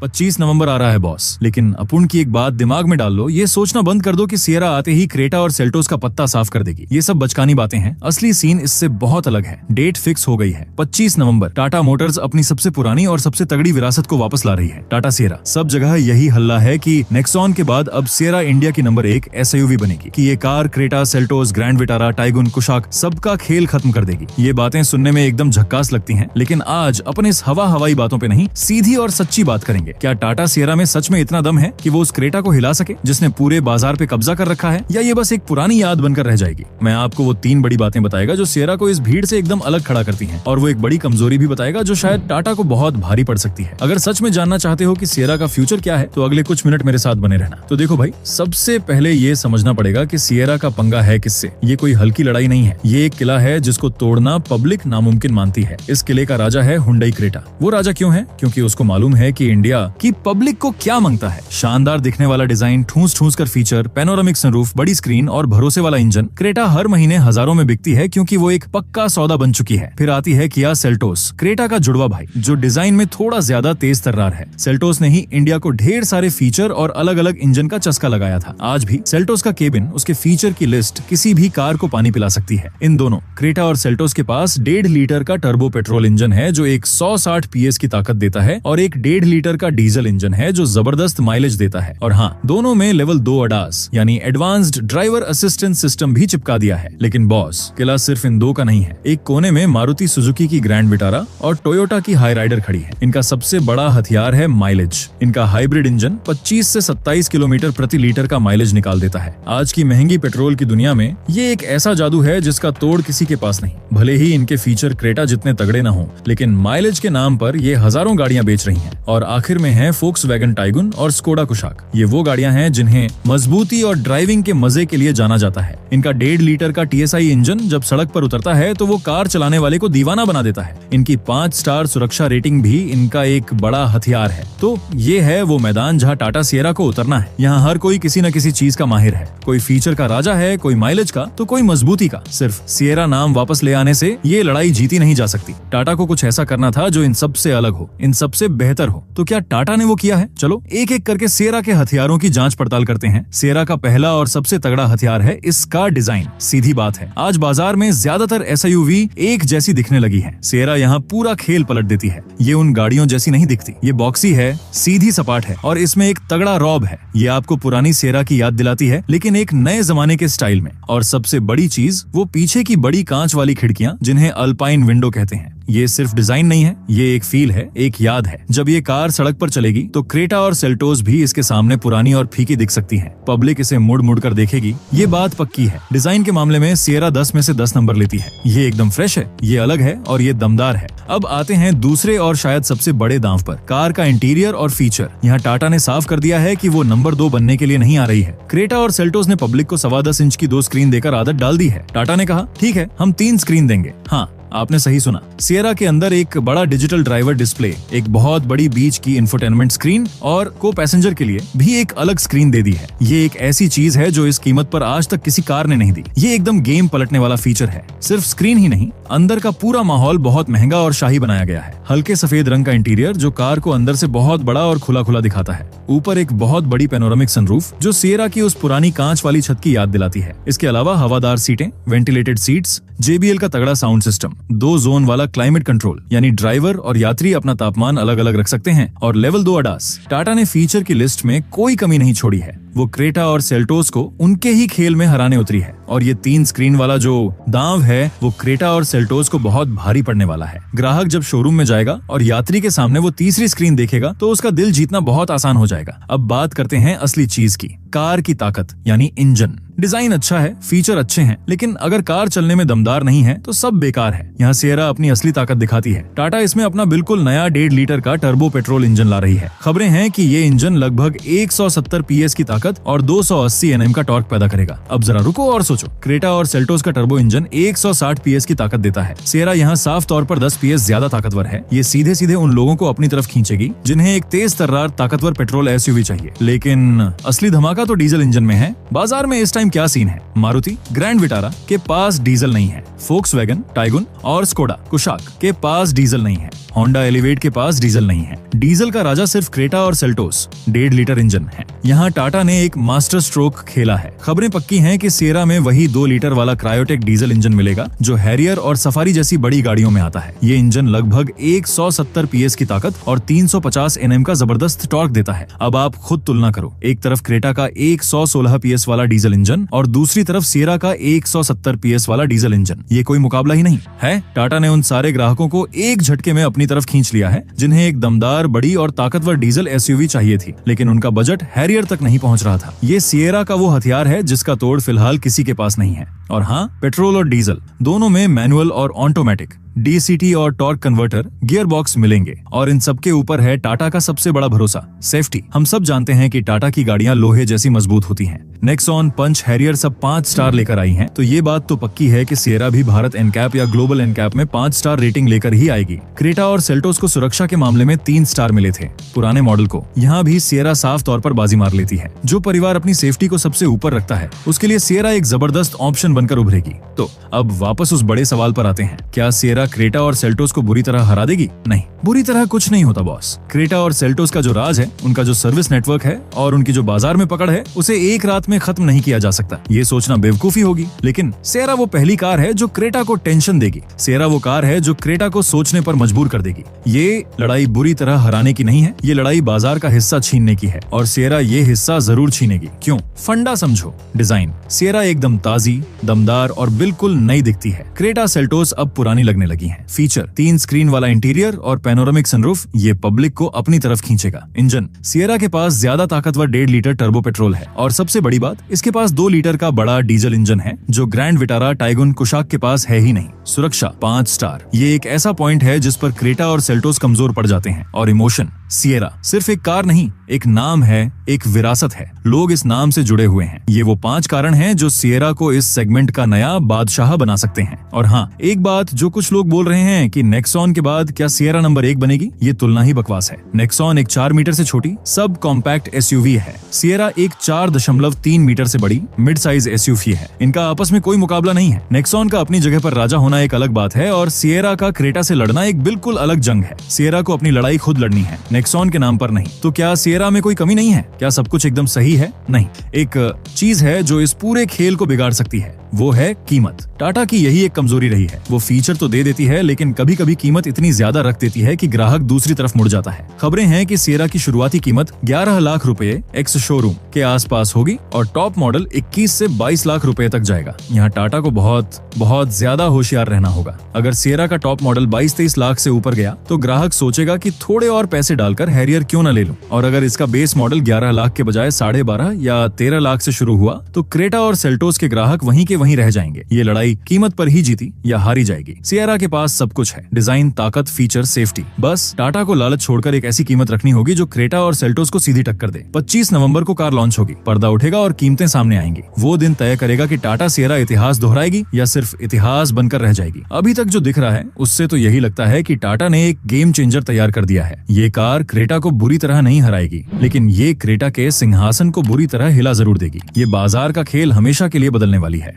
25 नवंबर आ रहा है बॉस। लेकिन अपुन की एक बात दिमाग में डाल लो, ये सोचना बंद कर दो कि सिएरा आते ही क्रेटा और सेल्टोस का पत्ता साफ कर देगी। ये सब बचकानी बातें हैं, असली सीन इससे बहुत अलग है। डेट फिक्स हो गई है 25 नवंबर। टाटा मोटर्स अपनी सबसे पुरानी और सबसे तगड़ी विरासत को वापस ला रही है, टाटा सिएरा। सब जगह यही हल्ला है कि नेक्सॉन के बाद अब सिएरा इंडिया की नंबर 1 एसयूवी बनेगी, कि ये car Creta, Seltos, grand Vitara, Tiguan, Kushaq सबका खेल खत्म कर देगी। ये बातें सुनने में एकदम झक्कास लगती हैं, लेकिन आज अपन इस हवाई बातों पे नहीं, सीधी और सच्ची बात करेंगे। क्या टाटा सिएरा में सच में इतना दम है कि वो उस क्रेटा को हिला सके जिसने पूरे बाजार पे कब्जा कर रखा है, या ये बस एक पुरानी याद बनकर रह जाएगी? मैं आपको वो 3 बड़ी बातें बताएगा जो सिएरा को इस भीड़ से एकदम अलग खड़ा करती हैं, और वो एक बड़ी कमजोरी भी बताएगा जो शायद टाटा को बहुत भारी पड़ सकती है। अगर सच में जानना चाहते हो कि सिएरा का फ्यूचर क्या है तो अगले कुछ मिनट मेरे साथ बने रहना। तो देखो भाई, सबसे पहले ये समझना पड़ेगा कि सिएरा का पंगा है किससे। ये कोई हल्की लड़ाई नहीं है, ये एक किला है जिसको तोड़ना पब्लिक नामुमकिन मानती है। इस किले का राजा है हुंडई क्रेटा। वो राजा क्यों है? क्योंकि उसको मालूम है कि इंडिया की पब्लिक को क्या मांगता है। शानदार दिखने वाला डिजाइन, ठूस कर फीचर, पैनोरामिक सनरूफ, बड़ी स्क्रीन और भरोसे वाला इंजन। क्रेटा हर महीने हजारों में बिकती है क्योंकि वो एक पक्का सौदा बन चुकी है। फिर आती है किया सेल्टोस, क्रेटा का जुड़वा भाई, जो डिजाइन में थोड़ा ज्यादा तेज तर्रार है। सेल्टोस ने ही इंडिया को ढेर सारे फीचर और अलग अलग इंजन का चस्का लगाया था। आज भी सेल्टोस का केबिन, उसके फीचर की लिस्ट किसी भी कार को पानी पिला सकती है। इन दोनों क्रेटा और सेल्टोस के पास 1.5 लीटर का टर्बो पेट्रोल इंजन है जो 160 PS की ताकत देता है, और एक 1.5 लीटर का डीजल इंजन है जो जबरदस्त माइलेज देता है। और हाँ, दोनों में लेवल 2 अडास यानी एडवांस्ड ड्राइवर असिस्टेंस सिस्टम भी चिपका दिया है। लेकिन बॉस, किला सिर्फ इन 2 का नहीं है। एक कोने में मारुति सुजुकी की ग्रैंड विटारा और टोयोटा की हाई राइडर खड़ी है। इनका सबसे बड़ा हथियार है माइलेज। इनका हाइब्रिड इंजन 25 से 27 किलोमीटर प्रति लीटर का माइलेज निकाल देता है। आज की महंगी पेट्रोल की दुनिया में ये एक ऐसा जादू है जिसका तोड़ किसी के पास नहीं। भले ही इनके फीचर क्रेटा जितने तगड़े ना हो, लेकिन माइलेज के नाम पर ये हजारों गाड़ियां बेच रही हैं। और आखिर में है फोक्सवैगन टाइगुन और स्कोडा कुशाक। ये वो गाड़ियां हैं जिन्हें मजबूती और ड्राइविंग के मजे के लिए जाना जाता है। इनका 1.5 लीटर का TSI इंजन जब सड़क पर उतरता है तो वो कार चलाने वाले को दीवाना बना देता है। इनकी 5 स्टार सुरक्षा रेटिंग भी इनका एक बड़ा हथियार है। तो ये है वो मैदान जहाँ टाटा सिएरा को उतरना है। यहाँ हर कोई किसी न किसी चीज का माहिर है। कोई फीचर का राजा है, कोई माइलेज का, तो कोई मजबूती का। सिर्फ सिएरा नाम वापस ले आने से ये लड़ाई जीती नहीं जा सकती। टाटा को कुछ ऐसा करना था जो इन सबसे अलग हो, इन सबसे बेहतर हो। तो क्या टाटा ने वो किया है? चलो एक एक करके सिएरा के हथियारों की जांच पड़ताल करते हैं। सिएरा का पहला और सबसे तगड़ा हथियार है इसका डिजाइन। सीधी बात है, आज बाजार में ज्यादातर एसयूवी एक जैसी दिखने लगी है। सिएरा यहाँ पूरा खेल पलट देती है। ये उन गाड़ियों जैसी नहीं दिखती। ये बॉक्सी है, सीधी सपाट है और इसमें एक तगड़ा रॉब है। ये आपको पुरानी सिएरा की याद दिलाती है, लेकिन एक नए जमाने के स्टाइल में। और सबसे बड़ी चीज, वो पीछे की बड़ी कांच वाली खिड़कियां जिन्हें अल्पाइन विंडो कहते हैं। ये सिर्फ डिजाइन नहीं है, ये एक फील है, एक याद है। जब ये कार सड़क पर चलेगी तो क्रेटा और सेल्टोस भी इसके सामने पुरानी और फीकी दिख सकती हैं। पब्लिक इसे मुड़ मुड़ कर देखेगी, ये बात पक्की है। डिजाइन के मामले में सिएरा 10 में से 10 नंबर लेती है। ये एकदम फ्रेश है, ये अलग है और ये दमदार है। अब आते हैं दूसरे और शायद सबसे बड़े दांव पर, कार का इंटीरियर और फीचर। यहाँ टाटा ने साफ कर दिया है कि वो नंबर 2 बनने के लिए नहीं आ रही है। क्रेटा और सेल्टोस ने पब्लिक को 10.25 इंच की 2 स्क्रीन देकर आदत डाल दी है। टाटा ने कहा, ठीक है, हम 3 स्क्रीन देंगे। हाँ, आपने सही सुना। सिएरा के अंदर एक बड़ा डिजिटल ड्राइवर डिस्प्ले, एक बहुत बड़ी बीच की इंफोटेनमेंट स्क्रीन और को पैसेंजर के लिए भी एक अलग स्क्रीन दे दी है। ये एक ऐसी चीज है जो इस कीमत पर आज तक किसी कार ने नहीं दी। ये एकदम गेम पलटने वाला फीचर है। सिर्फ स्क्रीन ही नहीं, अंदर का पूरा माहौल बहुत महंगा और शाही बनाया गया है। हल्के सफेद रंग का इंटीरियर जो कार को अंदर से बहुत बड़ा और खुला खुला दिखाता है। ऊपर एक बहुत बड़ी पैनोरामिक सनरूफ जो सिएरा की उस पुरानी कांच वाली छत की याद दिलाती है। इसके अलावा हवादार सीटें, वेंटिलेटेड सीट्स, JBL का तगड़ा साउंड सिस्टम, 2 जोन वाला क्लाइमेट कंट्रोल, यानी ड्राइवर और यात्री अपना तापमान अलग अलग रख सकते हैं, और लेवल 2 अडास। टाटा ने फीचर की लिस्ट में कोई कमी नहीं छोड़ी है। वो क्रेटा और सेल्टोस को उनके ही खेल में हराने उतरी है। और ये 3 स्क्रीन वाला जो दांव है वो क्रेटा और सेल्टोस को बहुत भारी पड़ने वाला है। ग्राहक जब शोरूम में जाएगा और यात्री के सामने वो तीसरी स्क्रीन देखेगा तो उसका दिल जीतना बहुत आसान हो जाएगा। अब बात करते हैं असली चीज की, कार की ताकत यानी इंजन। डिजाइन अच्छा है, फीचर अच्छे हैं, लेकिन अगर कार चलने में दमदार नहीं है तो सब बेकार है। यहाँ सिएरा अपनी असली ताकत दिखाती है। टाटा इसमें अपना बिल्कुल नया 1.5 लीटर का टर्बो पेट्रोल इंजन ला रही है। खबरें हैं कि ये इंजन लगभग 170 PS की ताकत और 280 Nm का टॉर्क पैदा करेगा। अब जरा रुको और सोचो, क्रेटा और सेल्टोस का टर्बो इंजन 160 PS की ताकत देता है। सिएरा यहाँ साफ तौर पर 10 PS ज्यादा ताकतवर है। ये सीधे सीधे उन लोगों को अपनी तरफ खींचेगी जिन्हें एक तेज तर्रार ताकतवर पेट्रोल SUV चाहिए। लेकिन असली धमाका तो डीजल इंजन में है। बाजार में इस टाइम टाइम क्या सीन है? मारुति ग्रैंड विटारा के पास डीजल नहीं है, फोक्सवैगन टाइगुन और स्कोडा कुशाक के पास डीजल नहीं है, होंडा एलिवेट के पास डीजल नहीं है। डीजल का राजा सिर्फ क्रेटा और सेल्टोस 1.5 लीटर इंजन है। यहाँ टाटा ने एक मास्टर स्ट्रोक खेला है। खबरें पक्की हैं कि सिएरा में वही 2 लीटर वाला क्रायोटेक डीजल इंजन मिलेगा जो हैरियर और सफारी जैसी बड़ी गाड़ियों में आता है। ये इंजन लगभग 170 पीएस की ताकत और 350 Nm का जबरदस्त टॉर्क देता है। अब आप खुद तुलना करो, एक तरफ क्रेटा का 116 पीएस वाला डीजल इंजन और दूसरी तरफ सिएरा का 170 पीएस वाला डीजल इंजन। ये कोई मुकाबला ही नहीं है। टाटा ने उन सारे ग्राहकों को एक झटके में अपनी तरफ खींच लिया है जिन्हें एक दमदार, बड़ी और ताकतवर डीजल एसयूवी चाहिए थी, लेकिन उनका बजट हैरियर तक नहीं पहुंच रहा था। ये सिएरा का वो हथियार है जिसका तोड़ फिलहाल किसी के पास नहीं है। और हाँ, पेट्रोल और डीजल दोनों में मैनुअल और ऑटोमेटिक डीसीटी और टॉर्क कन्वर्टर गियर बॉक्स मिलेंगे। और इन सबके ऊपर है टाटा का सबसे बड़ा भरोसा, सेफ्टी। हम सब जानते हैं कि टाटा की गाड़ियां लोहे जैसी मजबूत होती हैं। नेक्सॉन, पंच, हैरियर सब 5 स्टार लेकर आई हैं, तो ये बात तो पक्की है कि सिएरा भी भारत एनकैप या ग्लोबल एनकैप में 5 स्टार रेटिंग लेकर ही आएगी। क्रेटा और सेल्टोस को सुरक्षा के मामले में 3 स्टार मिले थे पुराने मॉडल को। यहाँ भी सिएरा साफ तौर पर बाजी मार लेती है। जो परिवार अपनी सेफ्टी को सबसे ऊपर रखता है उसके लिए सिएरा एक जबरदस्त ऑप्शन बनकर उभरेगी। तो अब वापस उस बड़े सवाल पर आते हैं, क्या सिएरा क्रेटा और सेल्टोस को बुरी तरह हरा देगी? नहीं, बुरी तरह कुछ नहीं होता बॉस। क्रेटा और सेल्टोस का जो राज है, उनका जो सर्विस नेटवर्क है और उनकी जो बाजार में पकड़ है, उसे एक रात में खत्म नहीं किया जा सकता। ये सोचना बेवकूफी होगी। लेकिन सिएरा वो पहली कार है जो क्रेटा को टेंशन देगी। सिएरा वो कार है जो क्रेटा को सोचने पर मजबूर कर देगी। ये लड़ाई बुरी तरह हराने की नहीं है, ये लड़ाई बाजार का हिस्सा छीनने की है और सिएरा ये हिस्सा जरूर छीनेगी। क्यों? फंडा समझो, डिजाइन। सिएरा एकदम ताजी, दमदार और बिल्कुल नई दिखती है। क्रेटा, सेल्टोस अब पुरानी लगने लगी हैं। फीचर 3 स्क्रीन वाला इंटीरियर और पैनोरामिक सनरूफ, ये पब्लिक को अपनी तरफ खींचेगा। इंजन, सिएरा के पास ज्यादा ताकतवर 1.5 लीटर टर्बो पेट्रोल है और सबसे बड़ी बात, इसके पास 2 लीटर का बड़ा डीजल इंजन है जो ग्रैंड विटारा, टाइगुन, कुशाक के पास है ही नहीं। सुरक्षा 5 स्टार। ये एक ऐसा पॉइंट है जिस पर क्रेटा और सेल्टोस कमजोर पड़ जाते हैं। और इमोशन, सिएरा सिर्फ एक कार नहीं, एक नाम है, एक विरासत है। लोग इस नाम से जुड़े हुए हैं। ये वो 5 कारण हैं जो सिएरा को इस सेगमेंट का नया बादशाह बना सकते हैं। और हाँ, एक बात जो कुछ लोग बोल रहे हैं कि नेक्सॉन के बाद क्या सिएरा नंबर 1 बनेगी, ये तुलना ही बकवास है। नेक्सॉन एक 4 मीटर से छोटी सब कॉम्पैक्ट एसयूवी है। सिएरा एक 4.3 मीटर से बड़ी मिड साइज एसयूवी है। इनका आपस में कोई मुकाबला नहीं है। नेक्सॉन का अपनी जगह पर राजा होना एक अलग बात है और सिएरा का क्रेटा से लड़ना एक बिल्कुल अलग जंग है। सिएरा को अपनी लड़ाई खुद लड़नी है, नेक्सॉन के नाम पर नहीं। तो क्या सिएरा में कोई कमी नहीं है? क्या सब कुछ एकदम सही है? नहीं। एक चीज है जो इस पूरे खेल को बिगाड़ सकती है, वो है कीमत। टाटा की यही एक कमजोरी रही है। वो फीचर तो दे देती है लेकिन कभी कभी कीमत इतनी ज्यादा रख देती है कि ग्राहक दूसरी तरफ मुड़ जाता है। खबरें हैं कि सिएरा की शुरुआती कीमत 11 लाख रुपए एक्स शोरूम के आसपास होगी और टॉप मॉडल 21 से 22 लाख रुपए तक जाएगा। यहाँ टाटा को बहुत ज्यादा होशियार रहना होगा। अगर सिएरा का टॉप मॉडल 22-23 लाख से ऊपर गया तो ग्राहक सोचेगा कि थोड़े और पैसे डालकर हैरियर क्यों न ले लूं। और अगर इसका बेस मॉडल 11 लाख के बजाय 12.5 या 13 लाख से शुरू हुआ तो क्रेटा और सेल्टोस के ग्राहक वहीं के वहीं रह जाएंगे। ये लड़ाई कीमत पर ही जीती या हारी जाएगी। सिएरा के पास सब कुछ है, डिजाइन, ताकत, फीचर, सेफ्टी। बस टाटा को लालच छोड़कर एक ऐसी कीमत रखनी होगी जो क्रेटा और सेल्टोस को सीधी टक्कर दे। 25 नवंबर को कार लॉन्च होगी, पर्दा उठेगा और कीमतें सामने आएंगी। वो दिन तय करेगा कि टाटा सिएरा इतिहास दोहराएगी या सिर्फ इतिहास बनकर रह जाएगी। अभी तक जो दिख रहा है उससे तो यही लगता है कि टाटा ने एक गेम चेंजर तैयार कर दिया है। ये कार क्रेटा को बुरी तरह नहीं हराएगी, लेकिन ये क्रेटा के सिंहासन को बुरी तरह हिला जरूर देगी। ये बाजार का खेल हमेशा के लिए बदलने वाली है।